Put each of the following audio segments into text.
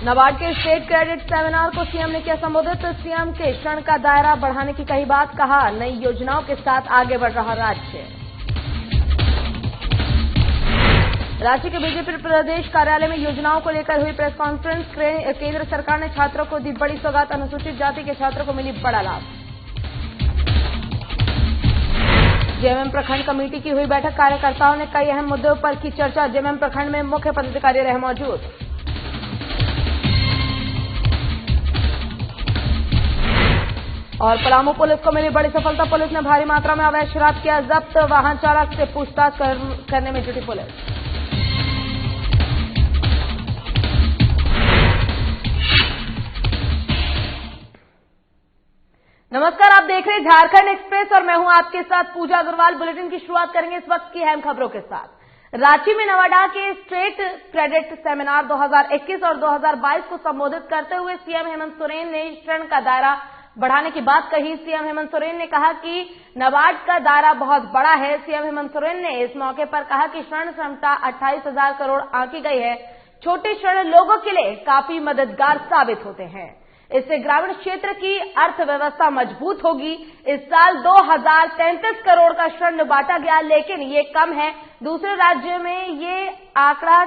नाबार्ड के state credit seminar को CM ने किया संबोधित। सीएम के ऋण का दायरा बढ़ाने की कही बात, कहा नई योजनाओं के साथ आगे बढ़ रहा राज्य। रांची के बीजेपी प्रदेश कार्यालय में योजनाओं को लेकर हुई प्रेस कॉन्फ्रेंस। केंद्र सरकार ने छात्रों को दी बड़ी सौगात, अनुसूचित जाति के छात्रों को मिली बड़ा लाभ। जेएमएम प्रखंड कमेटी की हुई बैठक, कार्यकर्ताओं ने कई अहम मुद्दों पर की चर्चा। जेएमएम प्रखंड में मुख्य पदाधिकारी रहे मौजूद। और पलामू पुलिस को मिली बड़ी सफलता, पुलिस ने भारी मात्रा में अवैध शराब किया जब्त। वाहन चालक से पूछताछ करने में जुटी पुलिस। नमस्कार, आप देख रहे हैं झारखंड एक्सप्रेस और मैं हूं आपके साथ पूजा अग्रवाल। बुलेटिन की शुरुआत करेंगे इस वक्त की अहम खबरों के साथ। रांची में नवाडा के स्टेट क्रेडिट सेमिनार 2021 और 2022 को संबोधित करते हुए सीएम हेमंत सोरेन ने ऋण का दायरा बढ़ाने की बात कही। सीएम हेमंत सोरेन ने कहा कि नाबार्ड का दायरा बहुत बड़ा है। सीएम हेमंत सोरेन ने इस मौके पर कहा कि ऋण क्षमता 28,000 करोड़ आंकी गई है। छोटे ऋण लोगों के लिए काफी मददगार साबित होते हैं। इससे ग्रामीण क्षेत्र की अर्थव्यवस्था मजबूत होगी। इस साल 2033 करोड़ का ऋण बांटा गया, लेकिन ये कम है। दूसरे राज्यों में ये आंकड़ा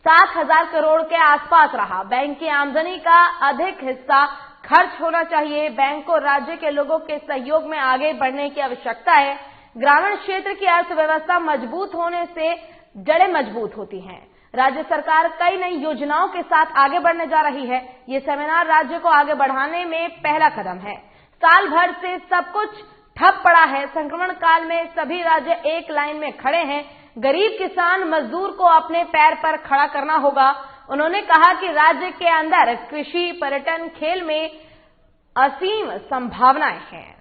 7,000 करोड़ के आसपास रहा। बैंक की आमदनी का अधिक हिस्सा खर्च होना चाहिए। बैंक को राज्य के लोगों के सहयोग में आगे बढ़ने की आवश्यकता है। ग्रामीण क्षेत्र की अर्थव्यवस्था मजबूत होने से जड़ें मजबूत होती हैं। राज्य सरकार कई नई योजनाओं के साथ आगे बढ़ने जा रही है। ये सेमिनार राज्य को आगे बढ़ाने में पहला कदम है। साल भर से सब कुछ ठप पड़ा है। संक्रमण काल में सभी राज्य एक लाइन में खड़े हैं। गरीब किसान मजदूर को अपने पैर पर खड़ा करना होगा। उन्होंने कहा कि राज्य के अंदर कृषि, पर्यटन, खेल में असीम संभावनाएं हैं।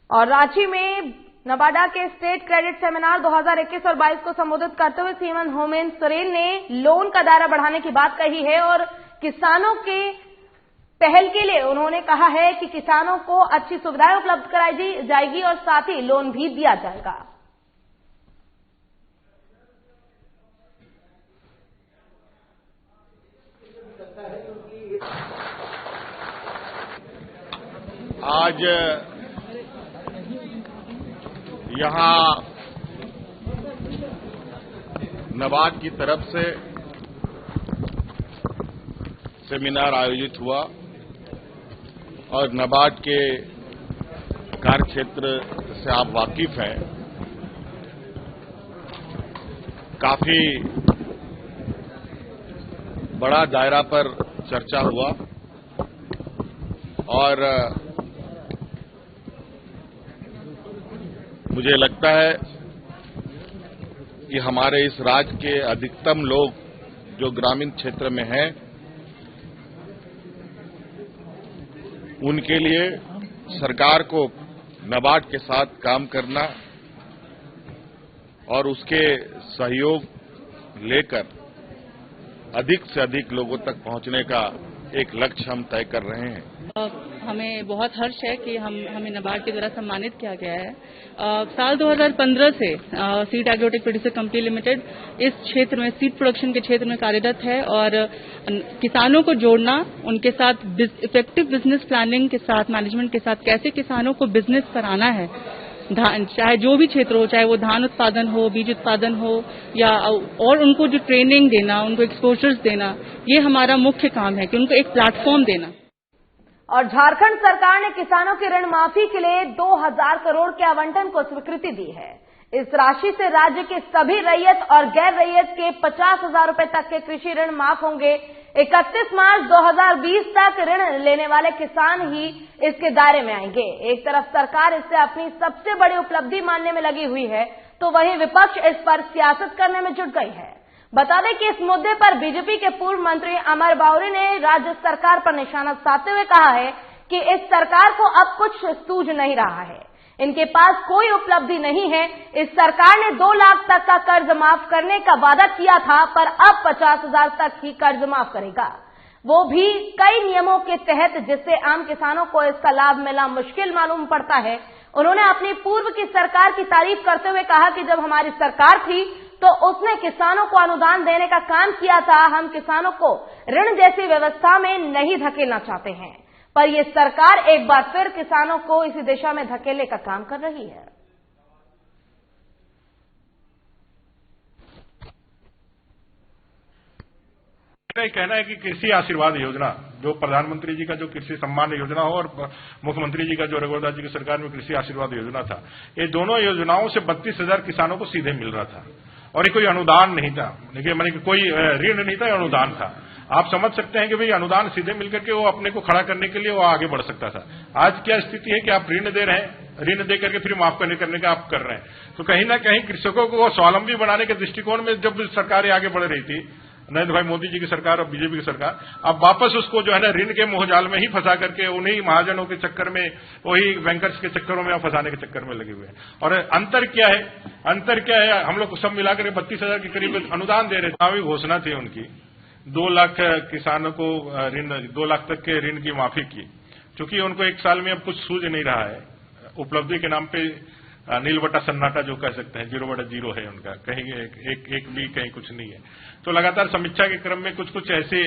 और रांची में नवाडा के स्टेट क्रेडिट सेमिनार 2021 और 22 को संबोधित करते हुए सीएम हेमंत सोरेन ने लोन का दायरा बढ़ाने की बात कही है और किसानों के पहल के लिए उन्होंने कहा है कि किसानों को अच्छी सुविधाएं उपलब्ध कराई जाएगी और साथ ही लोन भी दिया जाएगा। आज यहां नाबार्ड की तरफ से सेमिनार आयोजित हुआ और नाबार्ड के कार्यक्षेत्र से आप वाकिफ हैं। काफी बड़ा दायरा पर चर्चा हुआ और मुझे लगता है कि हमारे इस राज्य के अधिकतम लोग जो ग्रामीण क्षेत्र में हैं, उनके लिए सरकार को नाबार्ड के साथ काम करना और उसके सहयोग लेकर अधिक से अधिक लोगों तक पहुंचने का एक लक्ष्य हम तय कर रहे हैं। हमें बहुत हर्ष है कि हमें नाबार्ड के द्वारा सम्मानित किया गया है। साल 2015 से seed agrotech producer company limited इस क्षेत्र में सीड प्रोडक्शन के क्षेत्र में कार्यरत है और किसानों को जोड़ना, उनके साथ इफेक्टिव बिजनेस प्लानिंग के साथ, मैनेजमेंट के साथ कैसे किसानों को बिजनेस कराना है, चाहे जो भी क्षेत्र हो, चाहे वो धान उत्पादन हो, बीज उत्पादन हो या और उनको जो ट्रेनिंग देना, उनको एक्सपोजर्स देना, ये हमारा मुख्य काम है कि उनको एक प्लेटफॉर्म देना। और झारखंड सरकार ने किसानों की ऋण माफी के लिए 2,000 करोड़ के आवंटन को स्वीकृति दी है। इस राशि से राज्य के सभी रैयत और गैर रैयत के 50,000 रुपए तक के कृषि ऋण माफ होंगे। 31 मार्च 2020 तक ऋण लेने वाले किसान ही इसके दायरे में आएंगे। एक तरफ सरकार इसे अपनी सबसे बड़ी उपलब्धि मानने में लगी हुई है, तो वहीं विपक्ष इस पर सियासत करने में जुट गई है। बता दें कि इस मुद्दे पर बीजेपी के पूर्व मंत्री अमर बावरी ने राज्य सरकार पर निशाना साधते हुए कहा है कि इस सरकार को अब कुछ सूझ नहीं रहा है। इनके पास कोई उपलब्धि नहीं है। इस सरकार ने 2 लाख तक का कर्ज माफ करने का वादा किया था, पर अब 50,000 तक ही कर्ज माफ करेगा। वो भी कई नियमों के तहत, जिससे आम किसानों को इसका लाभ मिलना मुश्किल मालूम पड़ता है। उन्होंने अपनी पूर्व की सरकार की तारीफ करते हुए कहा कि जब हमारी सरकार थी तो उसने किसानों को अनुदान देने का काम किया था। हम किसानों को ऋण जैसी व्यवस्था में नहीं धकेलना चाहते हैं, पर यह सरकार एक बार फिर किसानों को इसी दिशा में धकेलने का काम कर रही है। मेरा कहना है कि कृषि आशीर्वाद योजना, जो प्रधानमंत्री जी का जो कृषि सम्मान योजना हो और मुख्यमंत्री जी का जो रघुवर जी की सरकार में कृषि आशीर्वाद योजना था, ये दोनों योजनाओं से 32,000 किसानों को सीधे मिल रहा था और ये कोई अनुदान नहीं था। देखिए, मैंने कोई ऋण नहीं था, अनुदान था। आप समझ सकते हैं कि भाई अनुदान सीधे मिलकर के वो अपने को खड़ा करने के लिए वो आगे बढ़ सकता था। आज क्या स्थिति है कि आप ऋण दे रहे हैं, ऋण दे करके फिर माफ करने का आप कर रहे हैं। तो कहीं ना कहीं कृषकों को स्वावलंबी बनाने के दृष्टिकोण में जब सरकारें आगे बढ़ रही थी, नरेंद्र भाई मोदी जी की सरकार और बीजेपी की सरकार, अब वापस उसको जो है ना ऋण के मोहजाल में ही फंसा करके उन्हीं महाजनों के चक्कर में, वही बैंकर्स के चक्करों में फंसाने के चक्कर में लगे हुए हैं। और अंतर क्या है, हम लोग सब मिलाकर 32,000 के करीब अनुदान दे रहे थे। चुनावी घोषणा थी उनकी 2 लाख किसानों को ऋण, 2 लाख तक के ऋण की माफी की। चूंकि उनको 1 साल में अब कुछ सूझ नहीं रहा है, उपलब्धि के नाम पे नील बटा सन्नाटा जो कह सकते हैं, 0/0 है उनका, कहीं एक भी कहीं कुछ नहीं है। तो लगातार समीक्षा के क्रम में कुछ ऐसे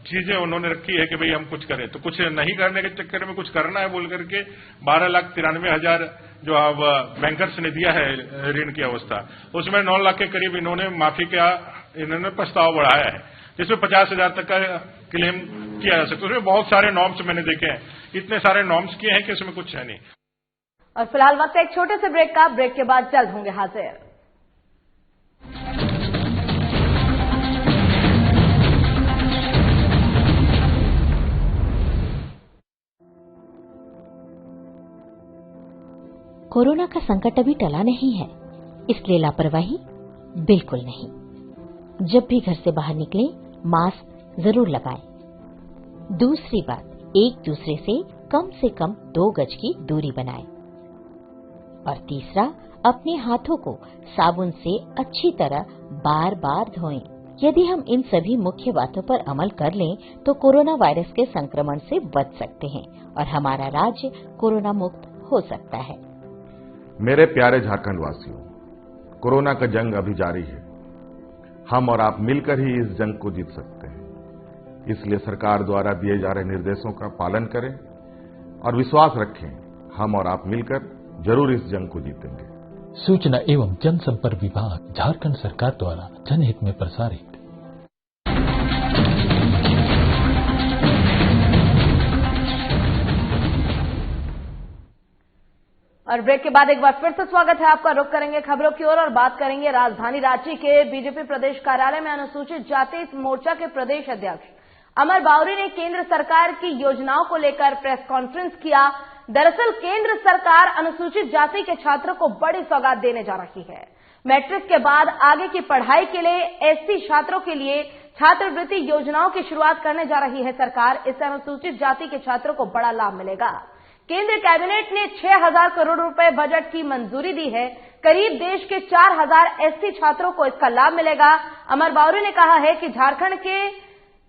चीजें उन्होंने रखी है कि भाई हम कुछ करें, तो कुछ नहीं करने के चक्कर में कुछ करना है बोल करके 12,93,000 जो अब बैंकर्स ने दिया है ऋण की अवस्था, उसमें 9 लाख के करीब इन्होंने माफी का इन्होंने प्रस्ताव बढ़ाया है, जिसमें 50,000 तक का क्लेम किया जा सकता है। उसमें बहुत सारे नॉर्म्स मैंने देखे हैं, इतने सारे नॉर्म्स किए हैं कि उसमें कुछ है नहीं। और फिलहाल वक्त एक छोटे से ब्रेक का, ब्रेक के बाद जल्द होंगे हाजिर। कोरोना का संकट अभी टला नहीं है, इसलिए लापरवाही बिल्कुल नहीं। जब भी घर से बाहर निकलें, मास्क जरूर लगाएं। दूसरी बात, एक दूसरे से कम 2 गज की दूरी बनाएं। और तीसरा, अपने हाथों को साबुन से अच्छी तरह बार बार धोएं। यदि हम इन सभी मुख्य बातों पर अमल कर लें तो कोरोना वायरस के संक्रमण से बच सकते हैं और हमारा राज्य कोरोना मुक्त हो सकता है। मेरे प्यारे झारखंड वासियों, कोरोना का जंग अभी जारी है। हम और आप मिलकर ही इस जंग को जीत सकते हैं। इसलिए सरकार द्वारा दिए जा रहे निर्देशों का पालन करें और विश्वास रखें, हम और आप मिलकर जरूर इस जंग को जीतेंगे। सूचना एवं जनसंपर्क विभाग, झारखंड सरकार द्वारा जनहित में प्रसारित। और ब्रेक के बाद एक बार फिर से स्वागत है आपका। रुख करेंगे खबरों की ओर और बात करेंगे राजधानी रांची के बीजेपी प्रदेश कार्यालय में अनुसूचित जाति मोर्चा के प्रदेश अध्यक्ष अमर बावरी ने केंद्र सरकार की योजनाओं को लेकर प्रेस कॉन्फ्रेंस किया। दरअसल केंद्र सरकार अनुसूचित जाति के छात्रों को बड़ी सौगात देने जा रही है। मैट्रिक के बाद आगे की पढ़ाई के लिए एससी छात्रों के लिए छात्रवृत्ति योजनाओं की शुरुआत करने जा रही है सरकार। इससे अनुसूचित जाति के छात्रों को बड़ा लाभ मिलेगा। केंद्र कैबिनेट ने 6,000 करोड़ रुपए बजट की मंजूरी दी है। करीब देश के 4,000 एससी छात्रों को इसका लाभ मिलेगा। अमर बावरी ने कहा है कि झारखंड के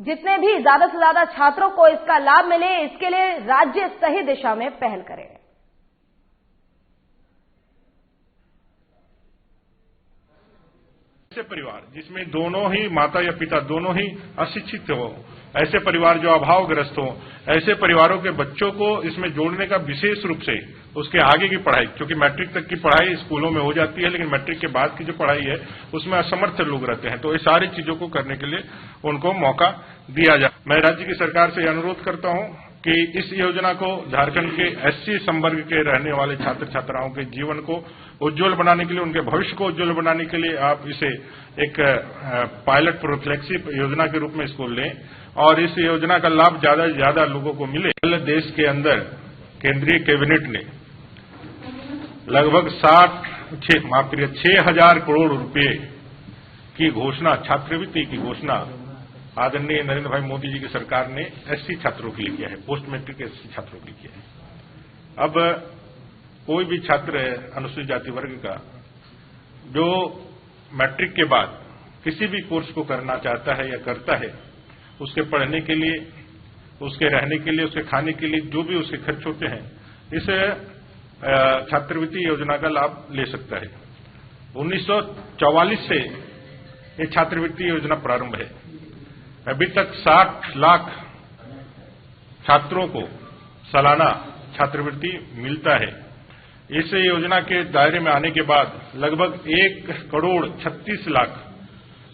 जितने भी ज्यादा से ज्यादा छात्रों को इसका लाभ मिले, इसके लिए राज्य सही दिशा में पहल करे। ऐसे परिवार जिसमें दोनों ही माता या पिता दोनों ही अशिक्षित हो, ऐसे परिवार जो अभावग्रस्त हो, ऐसे परिवारों के बच्चों को इसमें जोड़ने का विशेष रूप से उसके आगे की पढ़ाई, क्योंकि मैट्रिक तक की पढ़ाई स्कूलों में हो जाती है, लेकिन मैट्रिक के बाद की जो पढ़ाई है उसमें असमर्थ लोग रहते हैं, तो ये सारी चीजों को करने के लिए उनको मौका दिया जाए। मैं राज्य की सरकार से अनुरोध करता हूं कि इस योजना को झारखंड के एससी संवर्ग के रहने वाले छात्र छात्राओं के जीवन को उज्जवल बनाने के लिए, उनके भविष्य को उज्जवल बनाने के लिए आप इसे एक पायलट प्रोफिलैक्सिस योजना के रूप में इसको लें और इस योजना का लाभ ज्यादा से ज्यादा लोगों को मिले। देश के अंदर केंद्रीय कैबिनेट ने लगभग 6,000 करोड़ रुपए की घोषणा, छात्रवृत्ति की घोषणा आदरणीय नरेंद्र भाई मोदी जी की सरकार ने एससी छात्रों के लिए किया है, पोस्ट मैट्रिक एससी छात्रों के लिए किया है। अब कोई भी छात्र है अनुसूचित जाति वर्ग का जो मैट्रिक के बाद किसी भी कोर्स को करना चाहता है या करता है, उसके पढ़ने के लिए, उसके रहने के लिए, उसके खाने के लिए जो भी उसके खर्च होते हैं, इस छात्रवृत्ति योजना का लाभ ले सकता है। 1944 से ये छात्रवृत्ति योजना प्रारंभ है। अभी तक 60 लाख छात्रों को सालाना छात्रवृत्ति मिलता है। इस योजना के दायरे में आने के बाद लगभग 1,36,00,000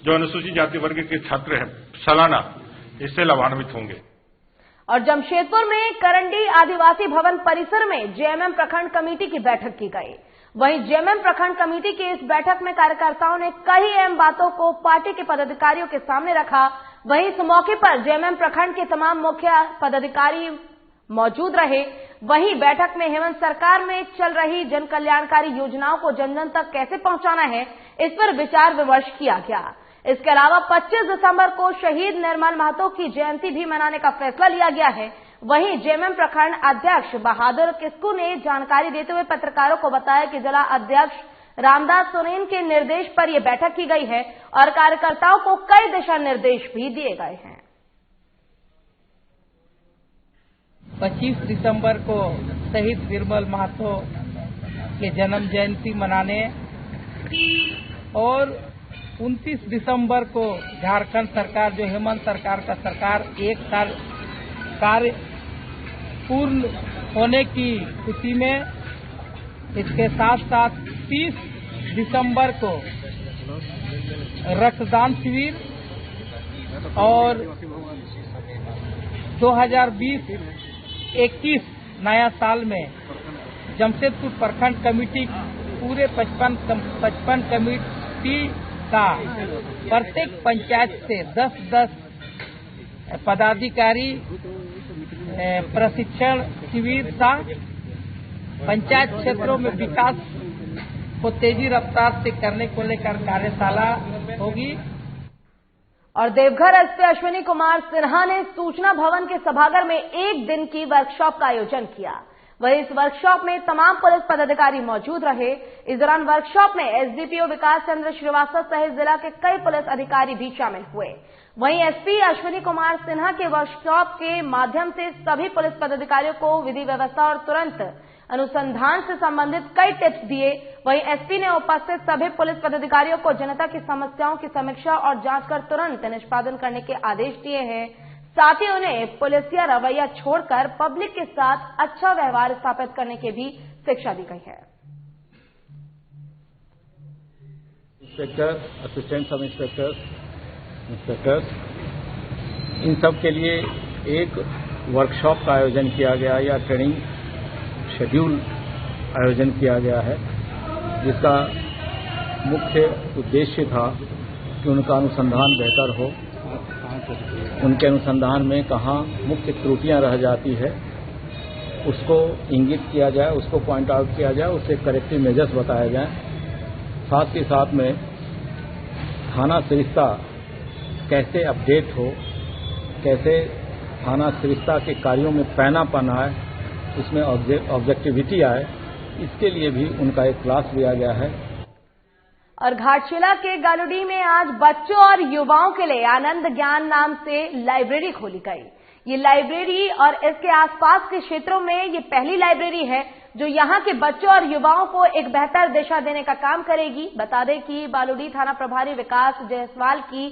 जो अनुसूचित जाति वर्ग के छात्र हैं सालाना इससे लाभान्वित होंगे। और जमशेदपुर में करंडी आदिवासी भवन परिसर में जेएमएम प्रखंड कमेटी की बैठक की गई। वहीं जेएमएम प्रखंड कमेटी की इस बैठक में कार्यकर्ताओं ने कई अहम बातों को पार्टी के पदाधिकारियों के सामने रखा। वहीं इस मौके पर जेएमएम प्रखंड के तमाम मुख्य पदाधिकारी मौजूद रहे। वहीं बैठक में हेमंत सरकार में चल रही जन कल्याणकारी योजनाओं को जन जन तक कैसे पहुंचाना है, इस पर विचार विमर्श किया गया। इसके अलावा 25 दिसंबर को शहीद निर्मल महतो की जयंती भी मनाने का फैसला लिया गया है। वहीं जेएमएम प्रखंड अध्यक्ष बहादुर किस्कू ने जानकारी देते हुए पत्रकारों को बताया कि जिला अध्यक्ष रामदास सोरेन के निर्देश पर यह बैठक की गई है और कार्यकर्ताओं को कई दिशा निर्देश भी दिए गए हैं। 25 दिसंबर को शहीद निर्मल महतो के जन्म जयंती मनाने और 29 दिसंबर को झारखंड सरकार, जो हेमंत सरकार का सरकार, एक साल कार्य पूर्ण होने की खुशी में, इसके साथ साथ 30 दिसंबर को रक्तदान शिविर और 2020-21 नया साल में जमशेदपुर प्रखंड कमेटी पूरे 55 कमेटी का प्रत्येक पंचायत से 10-10 पदाधिकारी प्रशिक्षण शिविर था। पंचायत क्षेत्रों में विकास को तेजी रफ्तार से करने को लेकर कार्यशाला होगी। और देवघर एसपी अश्विनी कुमार सिन्हा ने सूचना भवन के सभागार में एक दिन की वर्कशॉप का आयोजन किया। वहीं इस वर्कशॉप में तमाम पुलिस पदाधिकारी मौजूद रहे। इस दौरान वर्कशॉप में एसडीपीओ विकास चंद्र श्रीवास्तव सहित जिला के कई पुलिस अधिकारी भी शामिल हुए। वहीं एसपी अश्विनी कुमार सिन्हा के वर्कशॉप के माध्यम से सभी पुलिस पदाधिकारियों को विधि व्यवस्था और तुरंत अनुसंधान से संबंधित कई टिप्स दिए। वहीं एसपी ने उपस्थित सभी पुलिस पदाधिकारियों को जनता की समस्याओं की समीक्षा और जांच कर तुरंत निष्पादन करने के आदेश दिए हैं। साथ ही उन्हें पुलिसिया रवैया छोड़कर पब्लिक के साथ अच्छा व्यवहार स्थापित करने की भी शिक्षा दी गई है। इंस्पेक्टर, असिस्टेंट सब इंस्पेक्टर्स, इन सब के लिए एक वर्कशॉप का आयोजन किया गया या ट्रेनिंग शेड्यूल आयोजन किया गया है, जिसका मुख्य उद्देश्य था कि उनका अनुसंधान बेहतर हो, उनके अनुसंधान में कहाँ मुख्य त्रुटियां रह जाती है उसको इंगित किया जाए, उसको पॉइंट आउट किया जाए, उससे करेक्टिव मेजर्स बताए जाएं। साथ ही साथ में थाना सरिस्ता कैसे अपडेट हो, कैसे थाना सरिस्ता के कार्यों में पैनापन आए, उसमें ऑब्जेक्टिविटी आए, इसके लिए भी उनका एक क्लास लिया गया है। और घाटशिला के गालुडी में आज बच्चों और युवाओं के लिए आनंद ज्ञान नाम से लाइब्रेरी खोली गई। ये लाइब्रेरी और इसके आसपास के क्षेत्रों में ये पहली लाइब्रेरी है जो यहां के बच्चों और युवाओं को एक बेहतर दिशा देने का काम करेगी। बता दें कि बालुडी थाना प्रभारी विकास जायसवाल की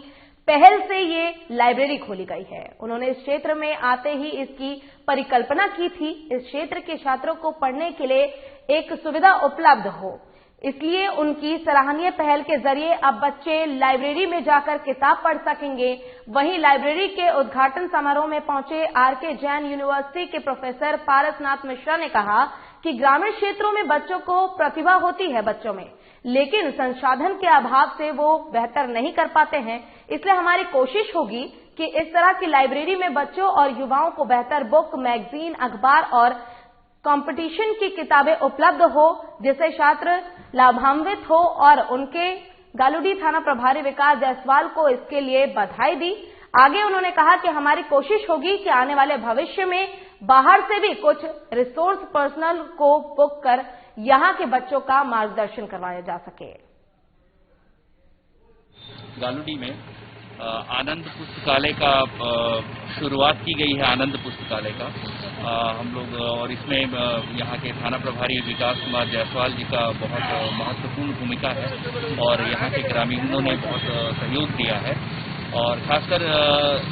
पहल से ये लाइब्रेरी खोली गई है। उन्होंने इस क्षेत्र में आते ही इसकी परिकल्पना की थी। इस क्षेत्र के छात्रों को पढ़ने के लिए एक सुविधा उपलब्ध हो, इसलिए उनकी सराहनीय पहल के जरिए अब बच्चे लाइब्रेरी में जाकर किताब पढ़ सकेंगे। वहीं लाइब्रेरी के उद्घाटन समारोह में पहुंचे आरके जैन यूनिवर्सिटी के प्रोफेसर पारसनाथ मिश्रा ने कहा कि ग्रामीण क्षेत्रों में बच्चों को प्रतिभा होती है बच्चों में, लेकिन संसाधन के अभाव से वो बेहतर नहीं कर पाते हैं। इसलिए हमारी कोशिश होगी कि इस तरह की लाइब्रेरी में बच्चों और युवाओं को बेहतर बुक, मैगजीन, अखबार और कंपटीशन की किताबें उपलब्ध हो, जिससे छात्र लाभान्वित हो। और उनके गालुडी थाना प्रभारी विकास जायसवाल को इसके लिए बधाई दी। आगे उन्होंने कहा कि हमारी कोशिश होगी कि आने वाले भविष्य में बाहर से भी कुछ रिसोर्स पर्सनल को बुक कर यहां के बच्चों का मार्गदर्शन करवाया जा सके। गालुडी में आनंद पुस्तकालय का शुरुआत की गई है। आनंद पुस्तकालय का हम लोग और इसमें यहाँ के थाना प्रभारी विकास कुमार जायसवाल जी का बहुत महत्वपूर्ण भूमिका है और यहाँ के ग्रामीणों ने बहुत सहयोग दिया है। और खासकर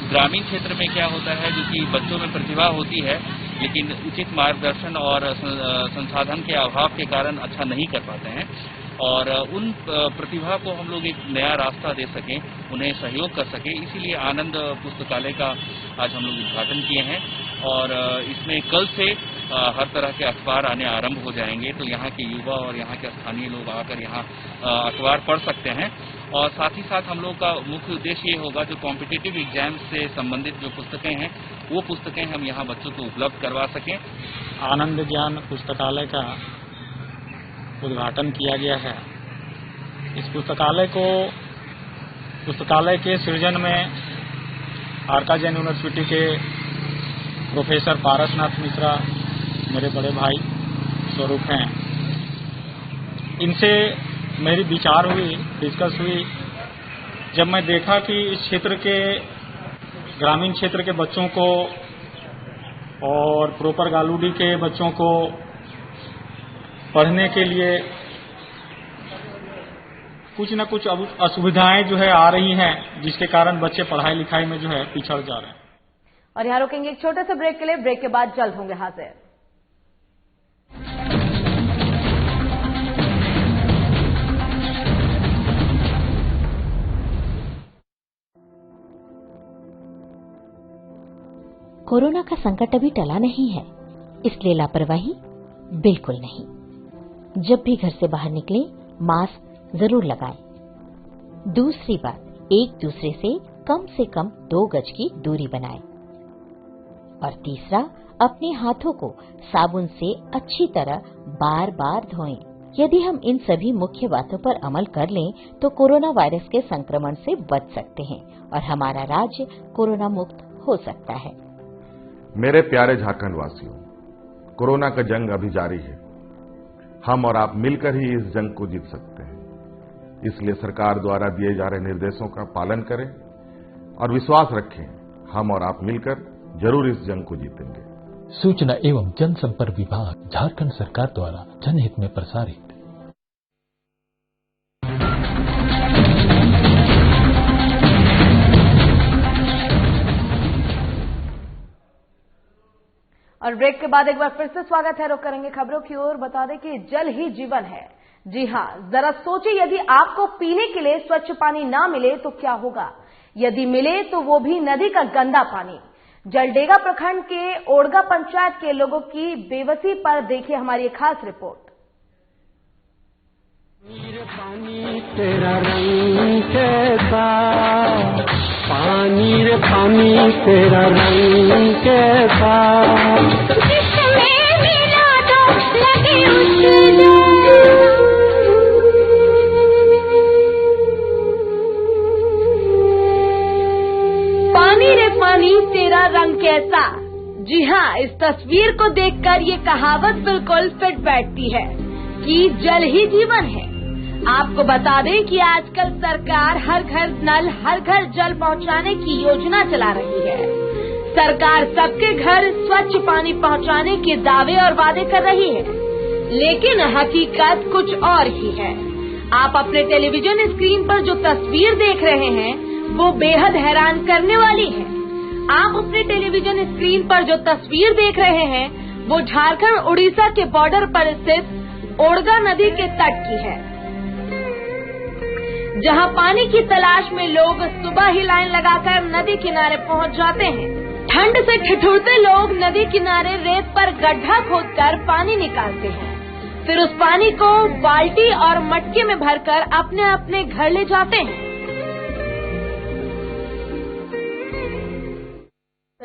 ग्रामीण क्षेत्र में क्या होता है, जो कि बच्चों में प्रतिभा होती है लेकिन उचित मार्गदर्शन और संसाधन के अभाव के कारण अच्छा नहीं कर पाते हैं, और उन प्रतिभा को हम लोग एक नया रास्ता दे सकें, उन्हें सहयोग कर सकें, इसीलिए आनंद पुस्तकालय का आज हम लोग उद्घाटन किए हैं। और इसमें कल से हर तरह के अखबार आने आरंभ हो जाएंगे, तो यहाँ के युवा और यहाँ के स्थानीय लोग आकर यहाँ अखबार पढ़ सकते हैं। और साथ ही साथ हम लोग का मुख्य उद्देश्य ये होगा, जो कॉम्पिटिटिव एग्जाम से संबंधित जो पुस्तकें हैं वो पुस्तकें हम यहाँ बच्चों को उपलब्ध करवा सकें। आनंद ज्ञान पुस्तकालय का उद्घाटन किया गया है। इस पुस्तकालय के सृजन में आरका जैन यूनिवर्सिटी के प्रोफेसर पारसनाथ मिश्रा मेरे बड़े भाई स्वरूप हैं। इनसे मेरी विचार हुई, डिस्कस हुई, जब मैं देखा कि इस क्षेत्र के ग्रामीण क्षेत्र के बच्चों को और प्रॉपर गालूडी के बच्चों को पढ़ने के लिए कुछ न कुछ असुविधाएं जो है आ रही हैं, जिसके कारण बच्चे पढ़ाई लिखाई में जो है पिछड़ जा रहे हैं। और यहाँ रुकेंगे एक छोटे से ब्रेक के लिए। ब्रेक के बाद जल्द होंगे हाजिर। कोरोना का संकट अभी टला नहीं है, इसलिए लापरवाही बिल्कुल नहीं। जब भी घर से बाहर निकलें, मास्क जरूर लगाएं। दूसरी बात, एक दूसरे से कम 2 गज की दूरी बनाएं। और तीसरा, अपने हाथों को साबुन से अच्छी तरह बार बार धोएं। यदि हम इन सभी मुख्य बातों पर अमल कर लें तो कोरोना वायरस के संक्रमण से बच सकते हैं और हमारा राज्य कोरोना मुक्त हो सकता है। मेरे प्यारे झारखंड वासियों, कोरोना का जंग अभी जारी है। हम और आप मिलकर ही इस जंग को जीत सकते हैं। इसलिए सरकार द्वारा दिए जा रहे निर्देशों का पालन करें और विश्वास रखें, हम और आप मिलकर जरूर इस जंग को जीतेंगे। सूचना एवं जनसंपर्क विभाग, झारखंड सरकार द्वारा जनहित में प्रसारित। और ब्रेक के बाद एक बार फिर से स्वागत है। रुक करेंगे खबरों की ओर। बता दें कि जल ही जीवन है। जी हां, जरा सोचिए, यदि आपको पीने के लिए स्वच्छ पानी ना मिले तो क्या होगा। यदि मिले तो वो भी नदी का गंदा पानी। जलडेगा प्रखंड के ओड़गा पंचायत के लोगों की बेबसी पर देखिए हमारी एक खास रिपोर्ट। पानी तेरा रंग कैसा, पानी रे पानी तेरा रंग कैसा, जिसमें मिला दो लगे उससे। पानी रे पानी तेरा रंग कैसा। जी हां, इस तस्वीर को देखकर ये कहावत बिल्कुल फिट बैठती है कि जल ही जीवन है। आपको बता दें कि आजकल सरकार हर घर नल, हर घर जल पहुंचाने की योजना चला रही है। सरकार सबके घर स्वच्छ पानी पहुंचाने के दावे और वादे कर रही है, लेकिन हकीकत कुछ और ही है। आप अपने टेलीविजन स्क्रीन पर जो तस्वीर देख रहे हैं वो बेहद हैरान करने वाली है। आप अपने टेलीविजन स्क्रीन पर जो तस्वीर देख रहे हैं वो झारखंड उड़ीसा के बॉर्डर पर स्थित ओड़गा नदी के तट की है, जहां पानी की तलाश में लोग सुबह ही लाइन लगाकर नदी किनारे पहुंच जाते हैं। ठंड से ठिठुरते लोग नदी किनारे रेत पर गड्ढा खोदकर पानी निकालते हैं, फिर उस पानी को बाल्टी और मटके में भरकर अपने अपने घर ले जाते हैं।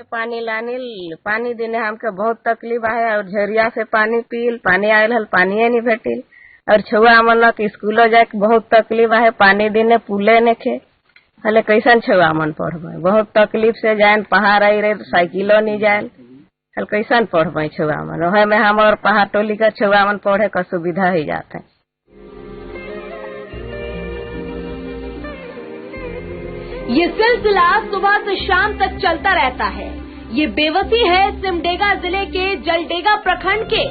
पानी देने हमके बहुत तकलीफ है, और झरिया से पानी पील, पानी आयल हल पानी नहीं भेटिल, और छुआ मन के स्कूल जाए बहुत तकलीफ है। पानी देने पुले ने खे हले कैसन छुआ मन पढ़बे, बहुत तकलीफ से जाए। पहाड़ आई रहे तो साइकिलो नहीं जाए, हल कैसन पढ़बे छुआ मन। वह में हम और पहाड़ टोली का छुआ मन पढ़े का सुविधा ही जाते हैं। ये सिलसिला सुबह से शाम तक चलता रहता है। ये बेबसी है सिमडेगा जिले के जलडेगा प्रखंड के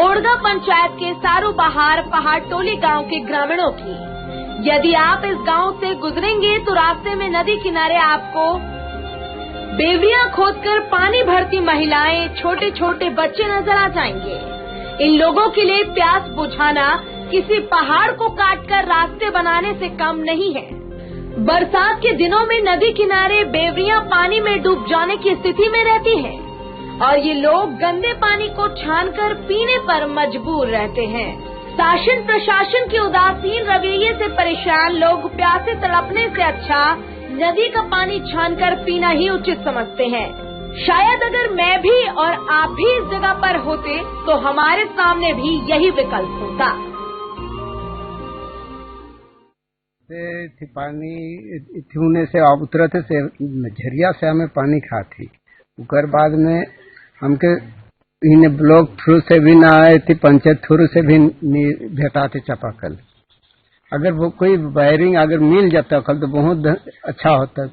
ओड़गा पंचायत के सारू बहार पहाड़ टोली गांव के ग्रामीणों की। यदि आप इस गांव से गुजरेंगे तो रास्ते में नदी किनारे आपको बेवड़ियां खोदकर पानी भरती महिलाएं, छोटे छोटे बच्चे नजर आ जाएंगे। इन लोगों के लिए प्यास बुझाना किसी पहाड़ को काटकर रास्ते बनाने से कम नहीं है। बरसात के दिनों में नदी किनारे बेवड़ियां पानी में डूब जाने की स्थिति में रहती हैं और ये लोग गंदे पानी को छानकर पीने पर मजबूर रहते हैं। शासन प्रशासन के उदासीन रवैये से परेशान लोग प्यासे तड़पने से अच्छा नदी का पानी छानकर पीना ही उचित समझते हैं। शायद अगर मैं भी और आप भी इस जगह पर होते तो हमारे सामने भी यही विकल्प होता। थी पानी इतने से आप उतरते से झरिया से हमें पानी खाती। उसके बाद में हमके इन ब्लॉक थ्रू से भी ना आए थी, पंचायत थ्रू से भी भेटाते चापाकल। अगर वो कोई वायरिंग अगर मिल जाता कल तो बहुत अच्छा होता।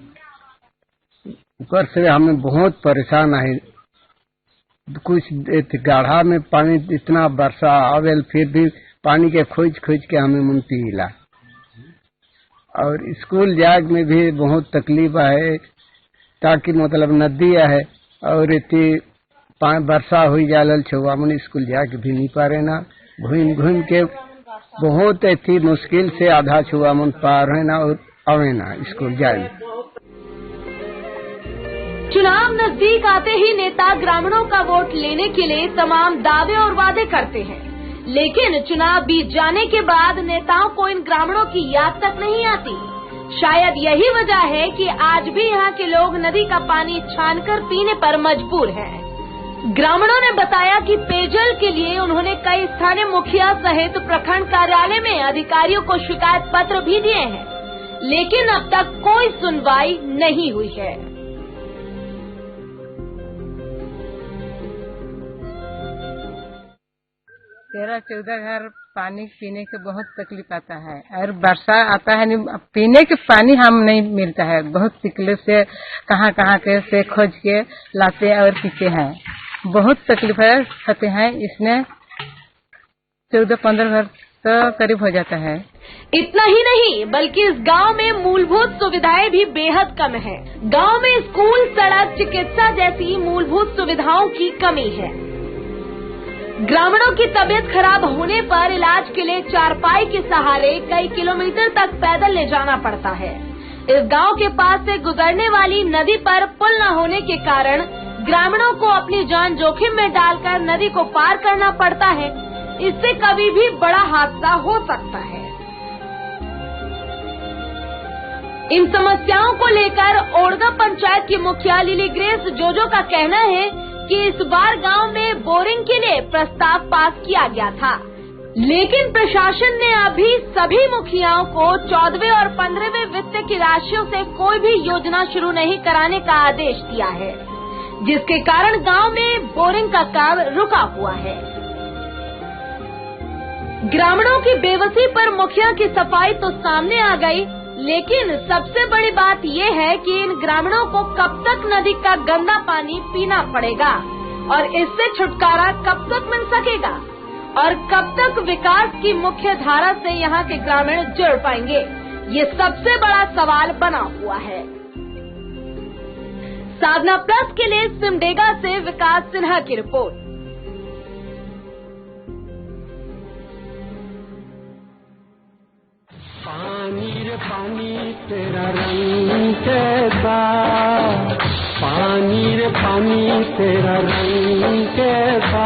ऊपर से हमें बहुत परेशान आए। कुछ गाढ़ा में पानी इतना वर्षा आवेल फिर भी पानी के खोज के हमें मन पीला। और स्कूल जाग में भी बहुत तकलीफ है, ताकि मतलब नदी है और इतनी वर्षा हुई जाल छुआ मन स्कूल जाके भी नहीं पा रहे ना। घूम के बहुत इतनी मुश्किल से आधा छुआ मन पार है ना और आवे ना स्कूल जाए। चुनाव नजदीक आते ही नेता ग्रामीणों का वोट लेने के लिए तमाम दावे और वादे करते हैं, लेकिन चुनाव बीत जाने के बाद नेताओं को इन ग्रामीणों की याद तक नहीं आती। शायद यही वजह है कि आज भी यहाँ के लोग नदी का पानी छानकर पीने पर मजबूर हैं। ग्रामीणों ने बताया कि पेयजल के लिए उन्होंने कई स्थानीय मुखिया सहित प्रखंड कार्यालय में अधिकारियों को शिकायत पत्र भी दिए हैं, लेकिन अब तक कोई सुनवाई नहीं हुई है। 13-14 घर पानी पीने के बहुत तकलीफ आता है और वर्षा आता है नहीं, पीने के पानी हम नहीं मिलता है। बहुत तकलीफ से कहाँ के से खोज के लाते और पीते हैं। बहुत तकलीफ है खाते हैं। इसमें 14-15 घर तो करीब हो जाता है। इतना ही नहीं बल्कि इस गांव में मूलभूत सुविधाएं भी बेहद कम है। गांव में स्कूल, सड़क, चिकित्सा जैसी मूलभूत सुविधाओं की कमी है। ग्रामीणों की तबीयत खराब होने पर इलाज के लिए चारपाई के सहारे कई किलोमीटर तक पैदल ले जाना पड़ता है। इस गांव के पास से गुजरने वाली नदी पर पुल न होने के कारण ग्रामीणों को अपनी जान जोखिम में डालकर नदी को पार करना पड़ता है। इससे कभी भी बड़ा हादसा हो सकता है। इन समस्याओं को लेकर ओड़गा पंचायत की मुखिया लिली ग्रेस जोजो का कहना है कि इस बार गांव में बोरिंग के लिए प्रस्ताव पास किया गया था, लेकिन प्रशासन ने अभी सभी मुखियाओं को 14वें और 15वें वित्त की राशियों से कोई भी योजना शुरू नहीं कराने का आदेश दिया है, जिसके कारण गांव में बोरिंग का कार्य रुका हुआ है। ग्रामीणों की बेबसी पर मुखिया की सफाई तो सामने आ गई, लेकिन सबसे बड़ी बात ये है कि इन ग्रामीणों को कब तक नदी का गंदा पानी पीना पड़ेगा और इससे छुटकारा कब तक मिल सकेगा और कब तक विकास की मुख्य धारा से यहाँ के ग्रामीण जुड़ पाएंगे, ये सबसे बड़ा सवाल बना हुआ है। साधना प्लस के लिए सिमडेगा से विकास सिन्हा की रिपोर्ट। पानी रे पानी तेरा रंग कैसा, पानी रे पानी तेरा रंग कैसा।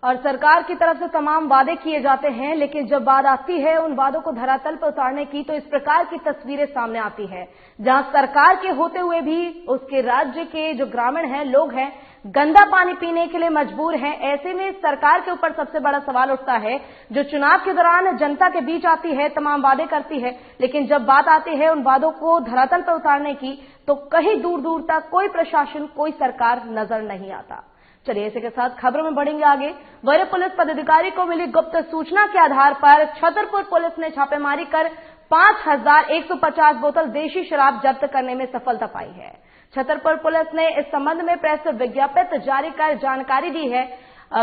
और सरकार की तरफ से तमाम वादे किए जाते हैं, लेकिन जब बात आती है उन वादों को धरातल पर उतारने की तो इस प्रकार की तस्वीरें सामने आती है, जहां सरकार के होते हुए भी उसके राज्य के जो ग्रामीण हैं, लोग हैं, गंदा पानी पीने के लिए मजबूर हैं। ऐसे में सरकार के ऊपर सबसे बड़ा सवाल उठता है, जो चुनाव के दौरान जनता के बीच आती है, तमाम वादे करती है, लेकिन जब बात आती है उन वादों को धरातल पर उतारने की तो कहीं दूर दूर तक कोई प्रशासन, कोई सरकार नजर नहीं आता। चलिए इसी के साथ खबरों में बढ़ेंगे आगे। वरीय पुलिस पदाधिकारी को मिली गुप्त सूचना के आधार पर छतरपुर पुलिस ने छापेमारी कर 5150 बोतल देशी शराब जब्त करने में सफलता पाई है। छतरपुर पुलिस ने इस संबंध में प्रेस विज्ञप्ति जारी कर जानकारी दी है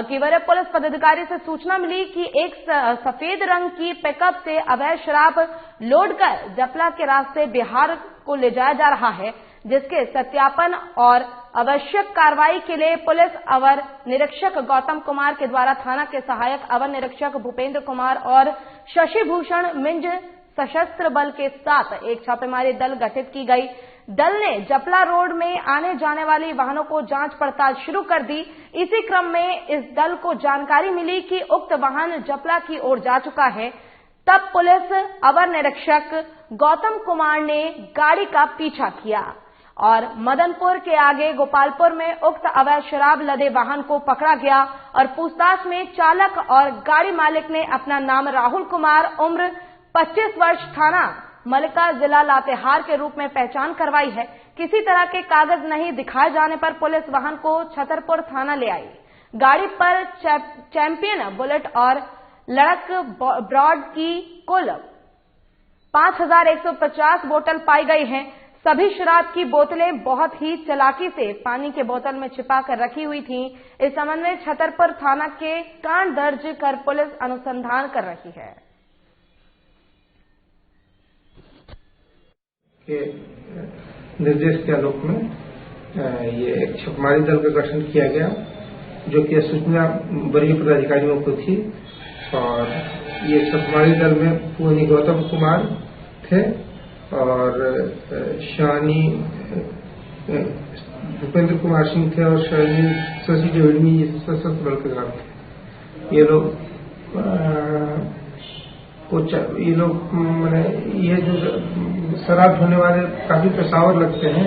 कि वरीय पुलिस पदाधिकारी से सूचना मिली कि एक सफेद रंग की पिकअप से अवैध शराब लोड कर जपला के रास्ते बिहार को ले जाया जा रहा है, जिसके सत्यापन और आवश्यक कार्रवाई के लिए पुलिस अवर निरीक्षक गौतम कुमार के द्वारा थाना के सहायक अवर निरीक्षक भूपेंद्र कुमार और शशि भूषण मिंज सशस्त्र बल के साथ एक छापेमारी दल गठित की गई। दल ने जपला रोड में आने जाने वाली वाहनों को जांच पड़ताल शुरू कर दी। इसी क्रम में इस दल को जानकारी मिली कि उक्त वाहन जपला की ओर जा चुका है। तब पुलिस अवर निरीक्षक गौतम कुमार ने गाड़ी का पीछा किया और मदनपुर के आगे गोपालपुर में उक्त अवैध शराब लदे वाहन को पकड़ा गया और पूछताछ में चालक और गाड़ी मालिक ने अपना नाम राहुल कुमार उम्र 25 वर्ष थाना मलिका जिला लातेहार के रूप में पहचान करवाई है। किसी तरह के कागज नहीं दिखाए जाने पर पुलिस वाहन को छतरपुर थाना ले आई। गाड़ी पर चैंपियन बुलेट और लड़क ब्रॉड की कुल 5150 बोतल पाई गई हैं। सभी शराब की बोतलें बहुत ही चालाकी से पानी के बोतल में छिपा कर रखी हुई थीं। इस संबंध में छतरपुर थाना के कांड दर्ज कर पुलिस अनुसंधान कर रही है। के निर्देश के आलोक में ये एक छापेमारी दल का गठन किया गया, जो कि सूचना वरीय पदाधिकारियों को थी। और ये छापेमारी दल में पूर्णी गौतम कुमार थे और शानी भूपेंद्र कुमार सिंह थे और शानी शशि जोड़मी सशस्त्र बल के ग्राम थे। ये लोग मैंने ये जो शराब ढोने वाले काफी पेशावर लगते हैं,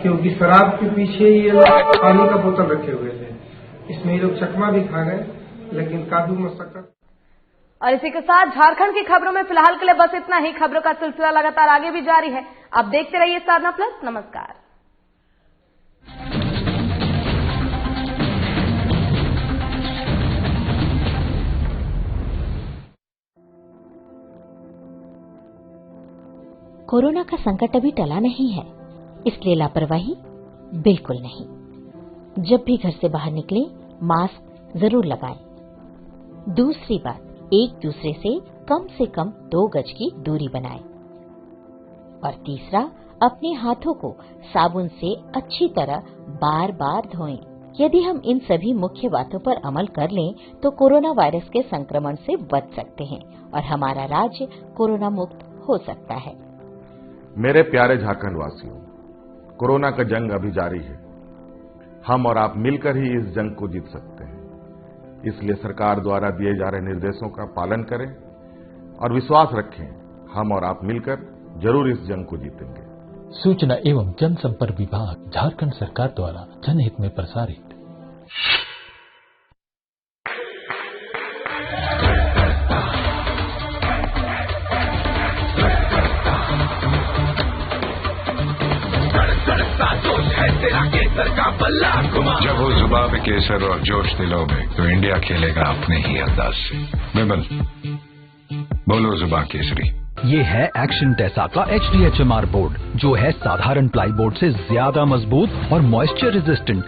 क्योंकि शराब के पीछे ये लोग पानी का बोतल रखे हुए थे। इसमें ये लोग चकमा भी खा गए, लेकिन काफी मशक्कत। और इसी के साथ झारखंड की खबरों में फिलहाल के लिए बस इतना ही। खबरों का सिलसिला लगातार आगे भी जारी है। आप देखते रहिए साधना प्लस। नमस्कार। कोरोना का संकट अभी टला नहीं है, इसलिए लापरवाही बिल्कुल नहीं। जब भी घर से बाहर निकले मास्क जरूर लगाएं। दूसरी बात, एक दूसरे से कम 2 गज की दूरी बनाएं। और तीसरा, अपने हाथों को साबुन से अच्छी तरह बार बार धोएं। यदि हम इन सभी मुख्य बातों पर अमल कर लें तो कोरोना वायरस के संक्रमण से बच सकते हैं और हमारा राज्य कोरोना मुक्त हो सकता है। मेरे प्यारे झारखंड वासियों, कोरोना का जंग अभी जारी है। हम और आप मिलकर ही इस जंग को जीत सकते हैं। इसलिए सरकार द्वारा दिए जा रहे निर्देशों का पालन करें और विश्वास रखें, हम और आप मिलकर जरूर इस जंग को जीतेंगे। सूचना एवं जनसंपर्क विभाग, झारखंड सरकार द्वारा जनहित में प्रसारित। जब वो जुबान पे केसर और जोश दिलोगे तो इंडिया खेलेगा अपने ही अंदाज से। बिमल, बोलो जुबान केसरी। ये है एक्शन टेसा का HDHMR बोर्ड, जो है साधारण प्लाई बोर्ड से ज्यादा मजबूत और मॉइस्चर रेजिस्टेंट।